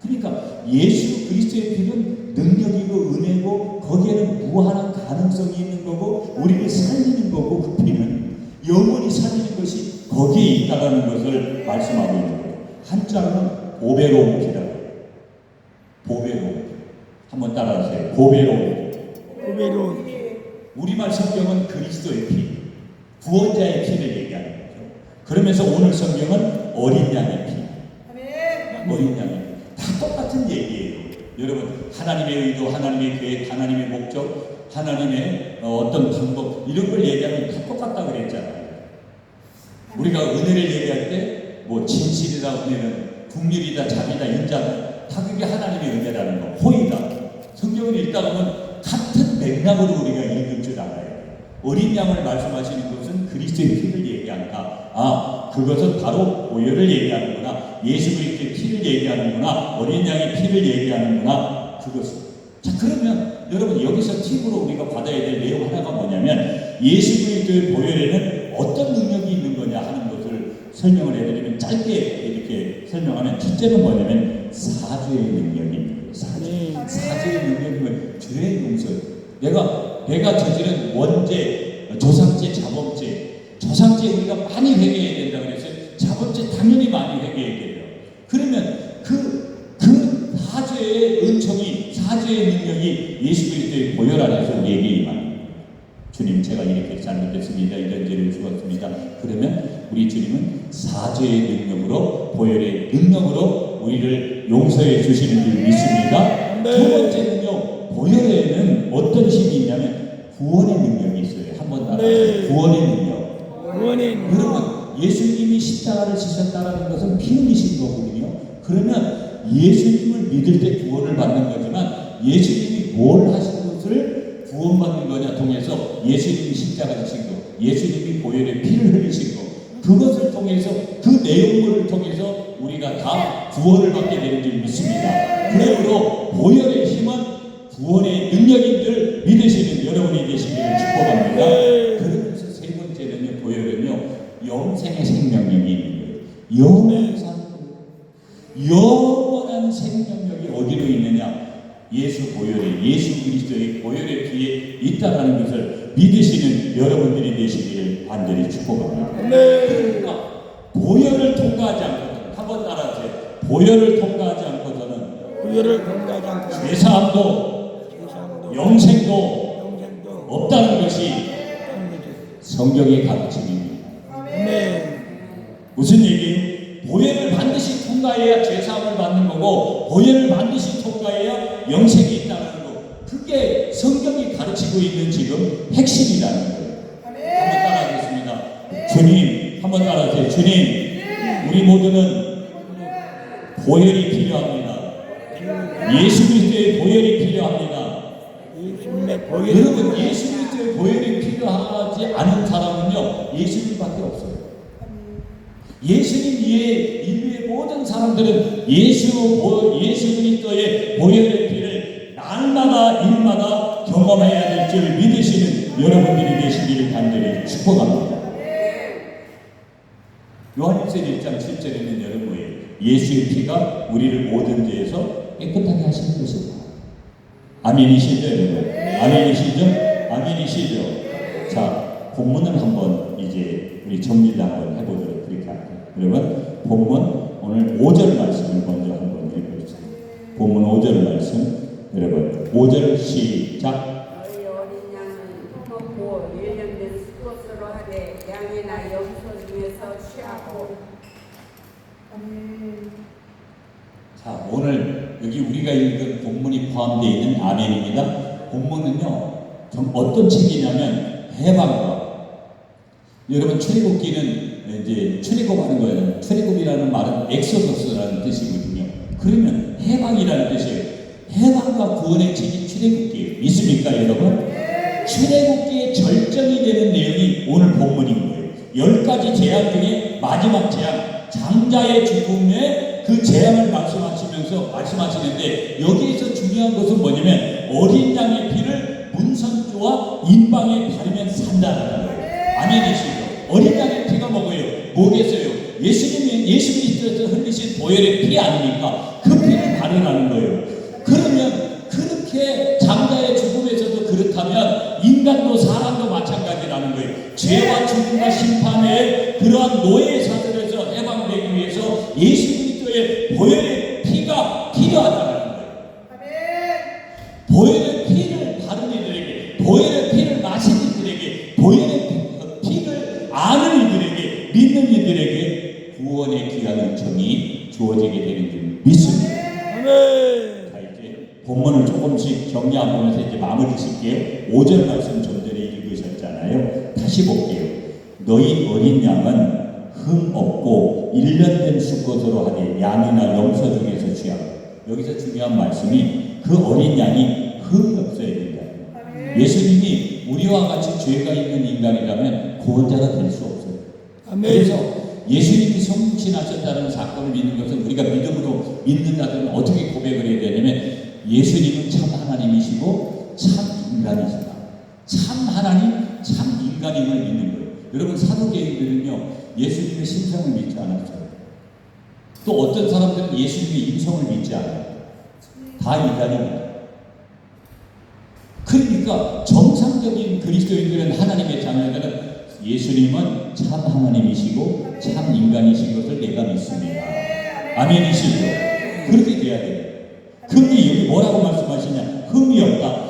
그러니까 예수 그리스도의 피는 능력이고 은혜고 거기에는 무한한 가능성이 있는 거고 우리를 살리는 거고 그 피는 영원히 살리는 것이 거기에 있다는 것을 말씀하고 있는 거예요. 한자는 보배로운 피라고. 보배로운 피. 한번 따라하세요. 보배로운 피. 우리말 성경은 그리스도의 피, 구원자의 피를 얘기하는 거죠. 그러면서 오늘 성경은 어린 양의 피. 어린 양의 피. 다 똑같은 얘기예요. 여러분 하나님의 의도, 하나님의 계획, 하나님의 목적, 하나님의 어떤 방법 이런 걸 얘기하면 다 똑같다 그랬잖아요. 우리가 은혜를 얘기할 때 뭐 진실이다 은혜는 국률이다 자비다 인자다 다 그게 하나님의 은혜라는 거 호의다. 성경을 읽다 보면 같은 맥락으로 우리가 읽을 줄 알아요. 어린 양을 말씀하시는 것은 그리스도의 피를 얘기한다. 아, 그것은 바로 보혈을 얘기하는구나. 예수 그리스도의 피를 얘기하는구나. 어린 양의 피를 얘기하는구나. 그것은. 자, 그러면 여러분 여기서 팁으로 우리가 받아야 될 내용 하나가 뭐냐면 예수 그리스도의 보혈에는 어떤 능력이 있는 거냐 하는 것을 설명을 해드리면 짧게 이렇게 설명하면 첫째는 뭐냐면 사죄의 능력입니다. 사죄의 능력이면 죄의 용서. 내가 저지른 원죄, 조상죄, 자범죄 우리가 많이 회개해야 된다 그랬어요. 자범죄 당연히 많이 회개해야 돼요. 그러면 그 사죄의 은총이 사죄의 능력이 예수 그리스도의 보혈 안에서 우리에게 임합니다. 주님 제가 이렇게 잘못했습니다. 이런 죄를 죽었습니다. 그러면 우리 주님은 사죄의 능력으로 보혈의 능력으로 우리를 용서해 주시는 줄 믿습니다. 네. 두 번째는요. 보혈에는 어떤 힘이 있냐면 구원의 능력이 있어요. 한번 따라 네. 구원의 능력. 구원인 여러분 예수님이 십자가를 지셨다는 것은 피 흘리신 거거든요. 그러면 예수님을 믿을 때 구원을 받는 거지만 예수님이 뭘 하신 것을 구원받는 거냐 통해서 예수님이 십자가 지신 거, 예수님이 보혈의 피를 흘리신 거, 그것을 통해서 그 내용물을 통해서 우리가 다 구원을 받게 되는 줄 믿습니다. 그러므로 보혈의 힘은 구원의 능력인 줄 믿으시는 여러분이 되시기를 축복합니다. 그러면서 세 번째는요, 보혈은요, 영생의 생명력이 있는 거예요. 영원한 생명력이 어디로 있느냐? 예수 보혈에, 예수 그리스도의 보혈의 피에 있다라는 것을 믿으시는 여러분들이 되시기를 간절히 축복합니다. 그러니까 보혈을 통과하지 않고서는, 한번 따라하세요. 보혈을 통과하지 않고서는 구별을 통과하지 않고 죄사함도 세상도 영생도 영생도 없다는 것이 성경의 가르침입니다. 아멘. 무슨 얘기예요? 보혈을 반드시 통과해야 죄사함을 받는 거고 보혈을 반드시 통과해야 영생이 있다는 거. 그게 성경이 가르치고 있는 지금 핵심이라는 거예요. 한번 따라하겠습니다. 주님, 한번 따라하세요. 주님, 우리 모두는 보혈이 필요합니다. 예수 그리스도의 보혈이 필요합니다. 예수님의 보혈이 여러분, 예수 그리스도의 보혈이 필요하지 않은 사람은요, 예수님밖에 없어요. 예수님 이외에 인류의 모든 사람들은 예수 그리스도의 보혈의 피를 날마다 일마다 경험해야 될 줄 믿으시는 여러분들이 되시기를 간절히 축복합니다. 요한일서 1장 7절에는 여러분의 예수의 피가 우리를 모든 죄에서 깨끗하게 하시는 것입니다. 아멘이시죠, 여러분? 아멘이시죠? 아멘이시죠? 자, 본문을 한번 이제 우리 정리를 한번 해보도록 그렇게 할게요. 여러분, 본문 오늘 5절 말씀을 먼저 한번 읽어주세요. 본문 5절 말씀, 여러분 5절 시작. 너희 어린 양은 흠없고 일련된 수것으로 하되 양이나 염소 중에서 취하고. 자, 오늘 여기 우리가 읽은 본문이 포함되어 있는 아멘입니다. 본문은요, 어떤 책이냐면 해방과, 여러분 출애굽기는 이제 출애굽하는 거예요. 출애굽이라는 말은 엑소더스라는 뜻이거든요. 그러면 해방이라는 뜻이에요. 해방과 구원의 책이 출애굽기예요. 있습니까, 여러분? 출애굽기의 절정이 되는 내용이 오늘 본문인 거예요. 10가지 재앙 중에 마지막 재앙, 장자의 죽음에 그 재앙을 말씀하시는데 여기에서 중요한 것은 뭐냐면 어린 양의 피를 문선주와 인방에 바르면 산다는 거예요. 아멘이시죠? 어린 양의 피가 뭐겠어요? 예수님이 예수 그리스도에서 흘리신 보혈의 피 아닙니까? 그 피를 바르라는 거예요. 그러면 그렇게 장자의 죽음에서도 그렇다면 인간도 사람도 마찬가지라는 거예요. 죄와 죽음과 심판의 그러한 노예의 사슬에서 해방되기 위해서 예수 그리스도의 보혈의 피가 필요하다는 거예요. 보혈의 피를 바른 이들에게, 보혈의 피를 마신 이들에게, 보혈의 피를 아는 이들에게, 믿는 이들에게 구원의 귀한 은총이 주어지게 되는 줄 믿습니다. 아멘. 자, 이제 본문을 조금씩 정리하면서 이제 마무리 짓게요. 5절 말씀 좀 전에 읽으셨잖아요. 다시 볼게요. 너희 어린 양은 흠 없고 일련된 수컷으로 하되 양이나 염소 중에서 취하고. 여기서 중요한 말씀이 그 어린 양이 흠이 없어야 된다. 예수님이 우리와 같이 죄가 있는 인간이라면 구원자가 될 수 없어요. 아멘. 그래서 예수님이 성육신하셨다는 사건을 믿는 것은 우리가 믿음으로 믿는다면 어떻게 고백을 해야 되냐면 예수님은 참 하나님이시고 참 인간이시다. 참 하나님, 참 인간임을 믿는 거예요. 여러분, 사도계인들은요 예수님의 신성을 믿지 않았어요. 또 어떤 사람들은 예수님의 인성을 믿지 않아요. 다 인간입니다. 그러니까 정상적인 그리스도인들은, 하나님의 자녀들은 예수님은 참 하나님이시고 참 인간이신 것을 내가 믿습니다. 아멘이시죠? 그렇게 돼야 돼요. 근데 여기 뭐라고 말씀하시냐? 흠이 없다.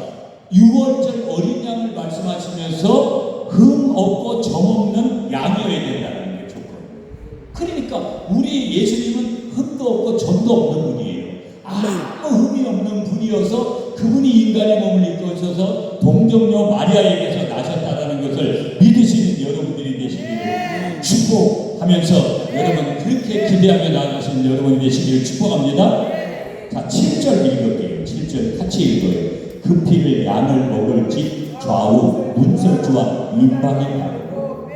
6월절 어린 양을 말씀하시면서 흠 없고 점 없는 양이어야 된다는 게 조건. 그러니까 우리 예수님은 흠도 없고 점도 없는 분이에요. 아무 흠이 없는 분이어서 그분이 인간의 몸을 입고 오셔서 동정녀 마리아에게서 나셨다는 것을 믿으시는 여러분들이 되시기를 축복하면서 여러분 그렇게 기대하며 나아가시는 여러분이 되시기를 축복합니다. 자, 7절 읽을게요. 7절 같이 읽어요. 그 피를 양을 먹을지 좌우 문설주와 임방에 바르고.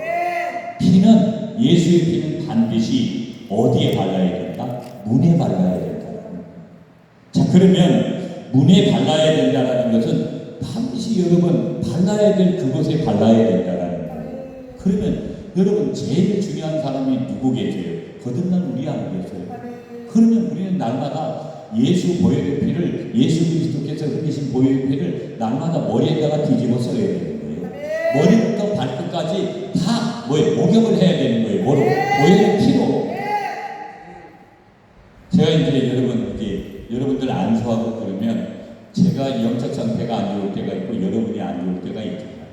피는 예수의 피는 반드시 어디에 발라야 된다? 문에 발라야 된다. 자, 그러면 문에 발라야 된다는 것은 반드시 여러분 발라야 될 그곳에 발라야 된다는 거예요. 그러면 여러분 제일 중요한 사람이 누구 계세요? 거듭난 우리 안에 계세요. 그러면 우리는 날마다 예수 보혈의 피를, 예수 그리스도께서 흘리신 보혈의 피를 날마다 머리에다가 뒤집어 써야 되는 거예요. 머리부터 발끝까지 다 목욕을 해야 되는 거예요. 뭐로? 보혈의 피로. 제가 이제 여러분들 안수하고 그러면 제가 영적 상태가 안 좋을 때가 있고 여러분이 안 좋을 때가 있잖아요.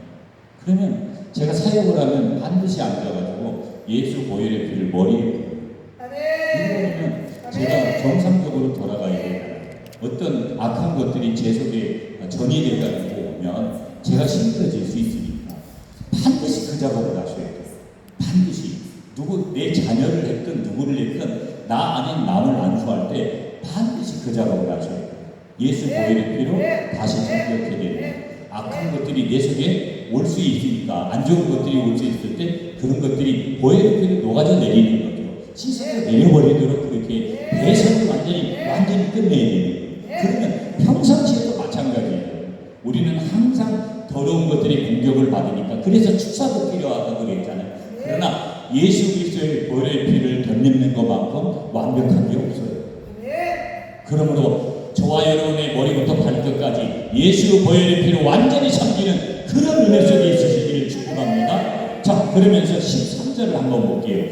그러면 제가 사역을 하면 반드시 앉아가지고 예수 보혈의 피를 머리에 부어요. 이러면 제가 정상적으로 돌아가야 돼요. 어떤 악한 것들이 제 속에 전이 돼가지고 오면 제가 힘들어질 수 있으니까 반드시 그 작업을 하셔야 돼요. 반드시 내 자녀를 했든 누구를 했든 나 아닌 남을 안수할 때 반드시 그 작업을 하셔야 돼요. 예수 보혈의 피로 다시 정결케 되면 악한 것들이 내 속에 올 수 있으니까 안 좋은 것들이 올 수 있을 때 그런 것들이 보혈의 피로 녹아져 내리는 거죠. 씻어서 내려버리도록 그렇게 배설을 완전히 끝내야 돼요. 그러면 평상시에도 마찬가지예요. 우리는 항상 더러운 것들이 공격을 받으니까 그래서 축사도 필요하다고 그랬잖아요. 그러나 예수 그리스도의 보혈의 피를 덧입는 것만큼 완벽한 게 없어요. 그러므로 저와 여러분의 머리부터 발끝까지 예수 보혈의 피로 완전히 잠기는 그런 은혜 속에 있으시기를 축복합니다. 자, 그러면서 13절을 한번 볼게요.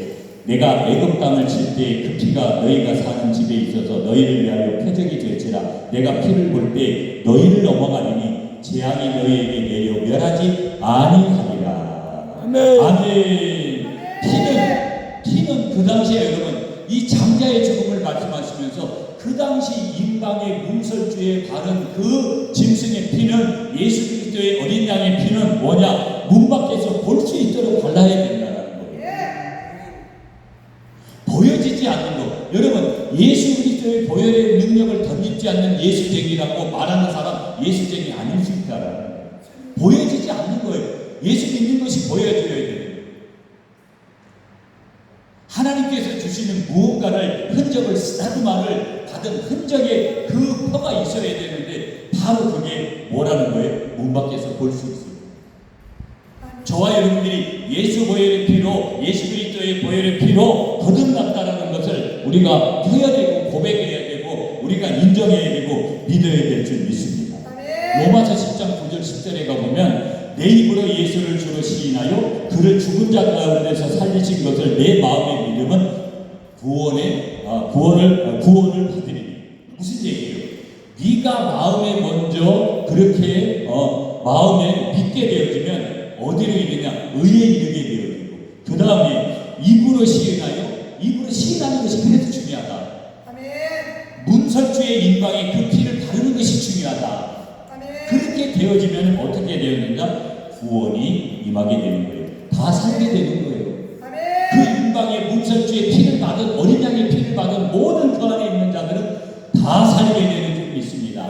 내가 애굽 땅을 칠 때 그 피가 너희가 사는 집에 있어서 너희를 위하여 표적이 될지라. 내가 피를 볼 때 너희를 넘어가리니 재앙이 너희에게 내려 멸하지 아니하리라. 아멘. 아멘. 피는 그 당시에 여러분 이 장자의 죽음을 말씀하시면서 그 당시 임방의 문설주에 바른 그 짐승의 피는 예수 그리스도의 어린 양의 피는 뭐냐? 문 밖에서 볼 수 있도록 발라야 된다는 거예요. 보여지지 않는 것. 여러분 예수 그리스도의 보혈의 능력을 덧입지 않는 예수쟁이라고 말하는 사람 예수쟁이 아닐 수 있다라는 거예요. 보여지지 않는 거예요. 예수 믿는 것이 보여져야 돼요. 하나님께서 주시는 무언가를 흔적을 스타그마를 받은 흔적의 그 표가 있어야 되는데 바로 그게 뭐라는 거예요? 문 밖에서 볼 수 있어요. 저와 여러분들이 예수 보혈의 피로 예수 그리스도의 보혈의 피로 거듭났다라는 것을 우리가 해야 되고 고백해야 되고 우리가 인정해야 되고 믿어야 될 줄 믿습니다. 로마서 10장 9절 10절에 가보면 내 입으로 예수를 주로 시인하여 그를 죽은 자 가운데서 살리신 것을 내 마음에 믿으면 구원을 받으리니. 무슨 얘기예요? 네가 마음에 먼저 그렇게 마음에 믿게 되어지면 어디로 이르냐? 의에 이르게 되어지고 그 다음에 입으로 시인하는 것이 그래서 중요하다. 문설주의 인방에 그 피를 바르는 것이 중요하다. 그렇게 되어지면 어떻게 되었는가? 구원이 임하게 되는 거예요. 다 살게 되는 거예요. 그 인방의 문설주의 피를 받은 어린 양의 피를 받은 모든 그 안에 있는 자들은 다 살게 되는 줄 믿습니다.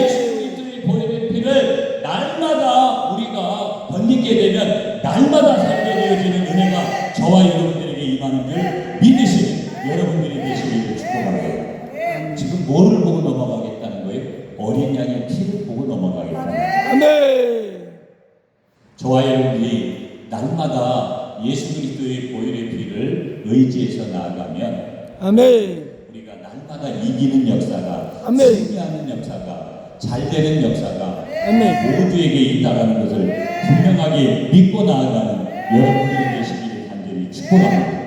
예수 그리스도의 보혈의 피를 날마다 우리가 덧입게 되면 날마다 살게 되어지는 은혜가 저와 여러분들에게 임하는 줄 믿으시는 여러분들이 되시기를 축복합니다. 지금 뭐를 보고 넘어가겠다는 거예요? 어린 양의 피를 보고 넘어가겠다는 거예요. 아멘. 저와 여러분들이 날마다 예수 그리스도의 보혈의 피를 의지해서 나아가면 아멘. 우리가 날마다 이기는 역사가 아멘. 승리하는 역사가 잘되는 역사가 아멘. 모두에게 있다는 것을 분명하게 믿고 나아가는 여러분들이 되시기를 간절히 축복합니다.